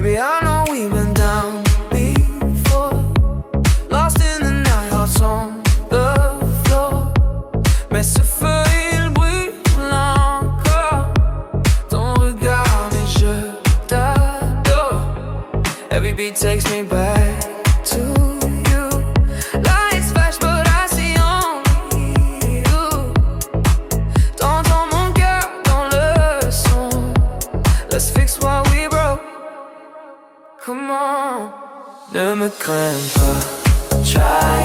Baby, I know we've been down before, lost in the night, hearts on the floor. Mais ce feu il brûle encore. Ton regard, mais je t'adore. Every beat takes me back to you. Lights flash but I see only you. T'entends mon cœur dans le son. Let's fix what we broke. Come on. Ne me crains pas. Try